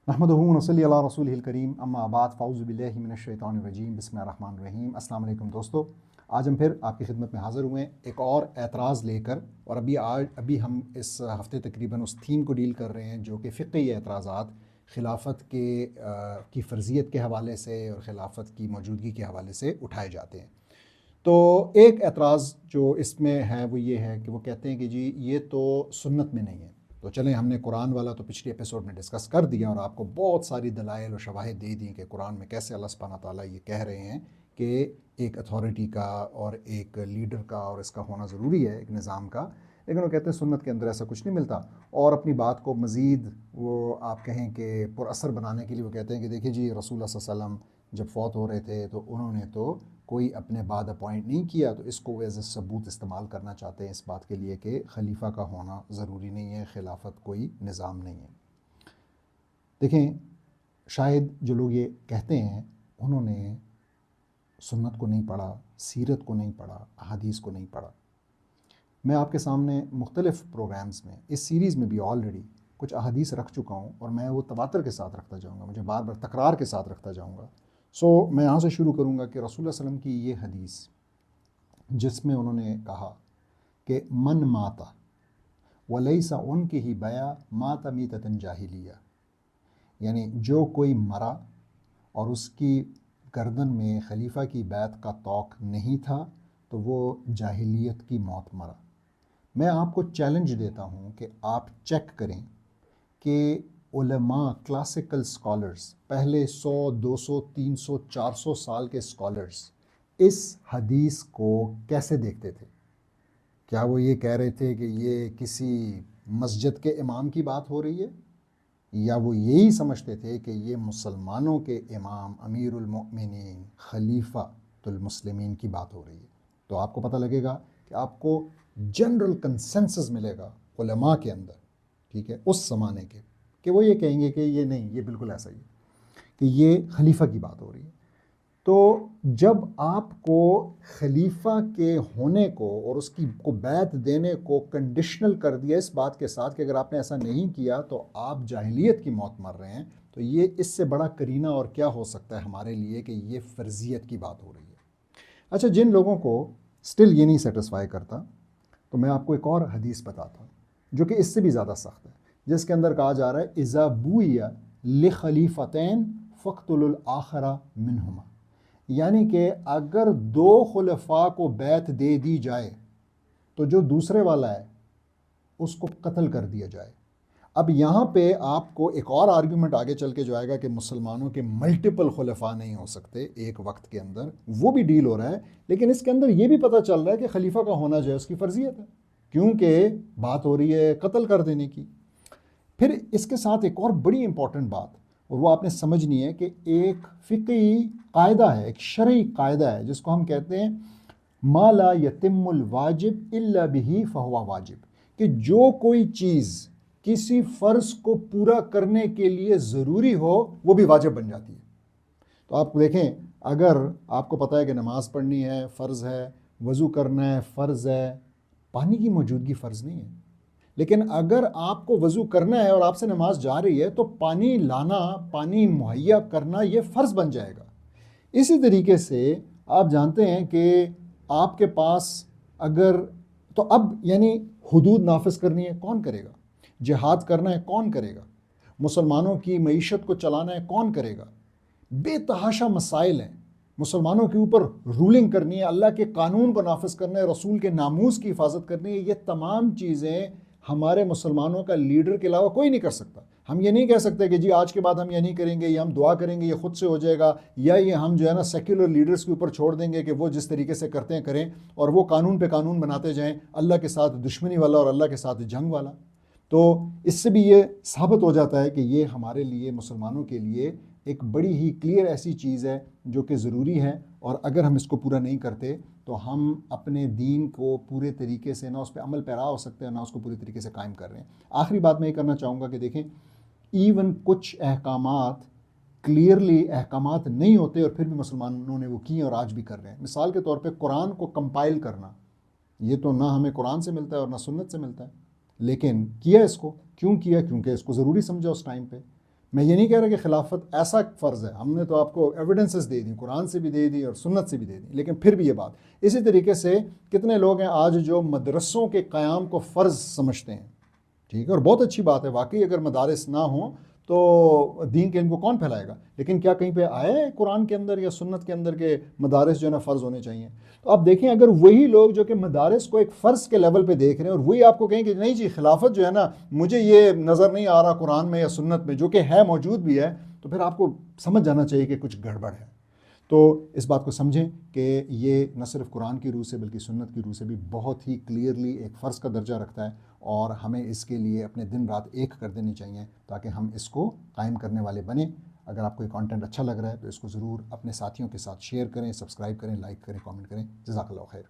नहमदुहु व नसल्ली अला रसूलिहिल करीम अम्मा बाद फ़ाऊज़ु बिल्लाहि मिनश शैतानिर रजीम बिस्मिल्लाहिर रहमानिर रहीम। अस्सलाम वालेकुम दोस्तों, आज हम फिर आपकी खिदमत में हाज़िर हुए हैं एक और एतराज़ लेकर। और अभी हम इस हफ़्ते तकरीबन उस थीम को डील कर रहे हैं जो कि फ़िक़ही एतराज़ात खिलाफत की फ़र्ज़ियत के हवाले से और खिलाफत की मौजूदगी के हवाले से उठाए जाते हैं। तो एक एतराज़ जो इसमें है वो ये है कि वो कहते हैं कि जी ये तो सुन्नत में नहीं है। तो चलें, हमने कुरान वाला तो पिछले एपिसोड में डिस्कस कर दिया और आपको बहुत सारी दलाइल और शवाहिद दे दी कि कुरान में कैसे अल्लाह सुब्हानहू व तआला ये कह रहे हैं कि एक अथॉरिटी का और एक लीडर का और इसका होना ज़रूरी है, एक निज़ाम का। लेकिन वो कहते हैं सुन्नत के अंदर ऐसा कुछ नहीं मिलता। और अपनी बात को मज़ीद वो आप कहें कि पुरअसर बनाने के लिए वो कहते हैं कि देखिए जी रसूल सल्लल्लाहु अलैहि वसल्लम जब फ़ौत हो रहे थे तो उन्होंने तो कोई अपने बाद अपॉइंट नहीं किया, तो इसको वो एज ए सबूत इस्तेमाल करना चाहते हैं इस बात के लिए कि खलीफा का होना ज़रूरी नहीं है, खिलाफत कोई निज़ाम नहीं है। देखें, शायद जो लोग ये कहते हैं उन्होंने सुन्नत को नहीं पढ़ा, सीरत को नहीं पढ़ा, अहादीस को नहीं पढ़ा। मैं आपके सामने मुख्तलिफ़ प्रोग्राम्स में इस सीरीज़ में भी ऑलरेडी कुछ अहादीस रख चुका हूँ और मैं वो तवातर के साथ रखता जाऊँगा, मुझे बार बार तकरार के साथ रखता जाऊँगा। मैं यहाँ से शुरू करूँगा कि रसूल सल्लल्लाहु अलैहि वसल्लम की ये हदीस जिसमें उन्होंने कहा कि मन माता वलैसा उनकी ही बया माता मीततन जाहिलिया, यानी जो कोई मरा और उसकी गर्दन में खलीफा की बैत का तौक नहीं था तो वो जाहिलियत की मौत मरा। मैं आपको चैलेंज देता हूँ कि आप चेक करें कि उलमा, क्लासिकल स्कॉलर्स, पहले 100, 200, 300, 400 साल के स्कॉलर्स इस हदीस को कैसे देखते थे। क्या वो ये कह रहे थे कि ये किसी मस्जिद के इमाम की बात हो रही है, या वो यही समझते थे कि ये मुसलमानों के इमाम अमीरुल मोमिनीन खलीफातुल मुस्लिमीन की बात हो रही है। तो आपको पता लगेगा कि आपको जनरल कंसेंसस मिलेगा उलमा के अंदर, ठीक है, उस ज़माने के, कि वो ये कहेंगे कि ये नहीं, ये बिल्कुल ऐसा ही है कि ये खलीफा की बात हो रही है। तो जब आपको खलीफा के होने को और उसकी को बैत देने को कंडीशनल कर दिया इस बात के साथ कि अगर आपने ऐसा नहीं किया तो आप जाहिलियत की मौत मर रहे हैं, तो ये इससे बड़ा करीना और क्या हो सकता है हमारे लिए कि ये फ़र्जियत की बात हो रही है। अच्छा, जिन लोगों को स्टिल ये नहीं सेटिस्फाई करता तो मैं आपको एक और हदीस बताता हूँ जो कि इससे भी ज़्यादा सख्त है, जिसके अंदर कहा जा रहा है इज़ा बुइया लि खलीफतैन फ़क़्तुलुल आखरा मिनहुमा, यानी कि अगर दो खुलफा को बैत दे दी जाए तो जो दूसरे वाला है उसको कत्ल कर दिया जाए। अब यहाँ पे आपको एक और आर्गुमेंट आगे चल के जो आएगा कि मुसलमानों के मल्टीपल खुलफा नहीं हो सकते एक वक्त के अंदर, वो भी डील हो रहा है। लेकिन इसके अंदर ये भी पता चल रहा है कि खलीफा का होना जो है उसकी फ़र्जियत है, क्योंकि बात हो रही है कत्ल कर देने की। फिर इसके साथ एक और बड़ी इंपॉर्टेंट बात, और वो आपने समझनी है कि एक फ़िक़ही कायदा है, एक शरई कायदा है जिसको हम कहते हैं मा ला यतिम्मुल वाजिब इल्ला बिही फहुवा वाजिब, कि जो कोई चीज़ किसी फ़र्ज़ को पूरा करने के लिए ज़रूरी हो वो भी वाजिब बन जाती है। तो आप देखें, अगर आपको पता है कि नमाज़ पढ़नी है फ़र्ज़ है, वज़ू करना है फ़र्ज़ है, पानी की मौजूदगी फ़र्ज़ नहीं है। लेकिन अगर आपको वज़ू करना है और आपसे नमाज जा रही है तो पानी लाना, पानी मुहैया करना ये फ़र्ज़ बन जाएगा। इसी तरीके से आप जानते हैं कि आपके पास अगर, तो अब यानी हुदूद नाफिज करनी है कौन करेगा, जिहाद करना है कौन करेगा, मुसलमानों की मईशत को चलाना है कौन करेगा, बेतहाशा मसाइल हैं। मुसलमानों के ऊपर रूलिंग करनी है, अल्लाह के कानून को नाफिज करना है, रसूल के नामूस की हिफाजत करनी है। ये तमाम चीज़ें हमारे मुसलमानों का लीडर के अलावा कोई नहीं कर सकता। हम ये नहीं कह सकते कि जी आज के बाद हम ये नहीं करेंगे, या हम दुआ करेंगे ये खुद से हो जाएगा, या ये हम जो है ना सेक्युलर लीडर्स के ऊपर छोड़ देंगे कि वो जिस तरीके से करते हैं करें और वो कानून पे कानून बनाते जाएं, अल्लाह के साथ दुश्मनी वाला और अल्लाह के साथ जंग वाला। तो इससे भी ये साबित हो जाता है कि ये हमारे लिए, मुसलमानों के लिए एक बड़ी ही क्लियर ऐसी चीज़ है जो कि ज़रूरी है, और अगर हम इसको पूरा नहीं करते तो हम अपने दीन को पूरे तरीके से ना उस पर अमल पैरा हो सकते हैं, ना उसको पूरे तरीके से कायम कर रहे हैं। आखिरी बात मैं ये करना चाहूँगा कि देखें, इवन कुछ अहकामात क्लियरली अहकामात नहीं होते और फिर भी मुसलमानों ने वो किए और आज भी कर रहे हैं। मिसाल के तौर पे कुरान को कंपाइल करना, ये तो ना हमें कुरान से मिलता है और ना सुन्नत से मिलता है, लेकिन किया इसको। क्यों किया? क्योंकि इसको ज़रूरी समझा उस टाइम पे। میں یہ نہیں کہہ رہا کہ خلافت ایسا فرض ہے، ہم نے تو آپ کو ایویڈنسز دے دی، قرآن سے بھی دے دی اور سنت سے بھی دے دی، لیکن پھر بھی یہ بات اسی طریقے سے کتنے لوگ ہیں آج جو مدرسوں کے قیام کو فرض سمجھتے ہیں، ٹھیک ہے، اور بہت اچھی بات ہے، واقعی اگر مدارس نہ ہوں تو دین کے علم کو کون پھیلائے گا، لیکن کیا کہیں پہ آیا ہے قرآن کے اندر یا سنت کے اندر کہ مدارس جو ہے نا فرض ہونے چاہیے؟ تو آپ دیکھیں اگر وہی لوگ جو کہ مدارس کو ایک فرض کے لیول پہ دیکھ رہے ہیں اور وہی آپ کو کہیں کہ نہیں جی خلافت جو ہے نا مجھے یہ نظر نہیں آ رہا قرآن میں یا سنت میں، جو کہ ہے موجود بھی ہے، تو پھر آپ کو سمجھ جانا چاہیے کہ کچھ گڑبڑ ہے۔ تو اس بات کو سمجھیں کہ یہ نہ صرف قرآن کی روح سے بلکہ سنت کی روح سے بھی بہت ہی کلیئرلی ایک فرض کا درجہ رکھتا ہے، اور ہمیں اس کے لیے اپنے دن رات ایک کر دینی چاہیے تاکہ ہم اس کو قائم کرنے والے بنیں۔ اگر آپ کو یہ کانٹینٹ اچھا لگ رہا ہے تو اس کو ضرور اپنے ساتھیوں کے ساتھ شیئر کریں، سبسکرائب کریں، لائک کریں، کامنٹ کریں۔ جزاک اللہ خیر۔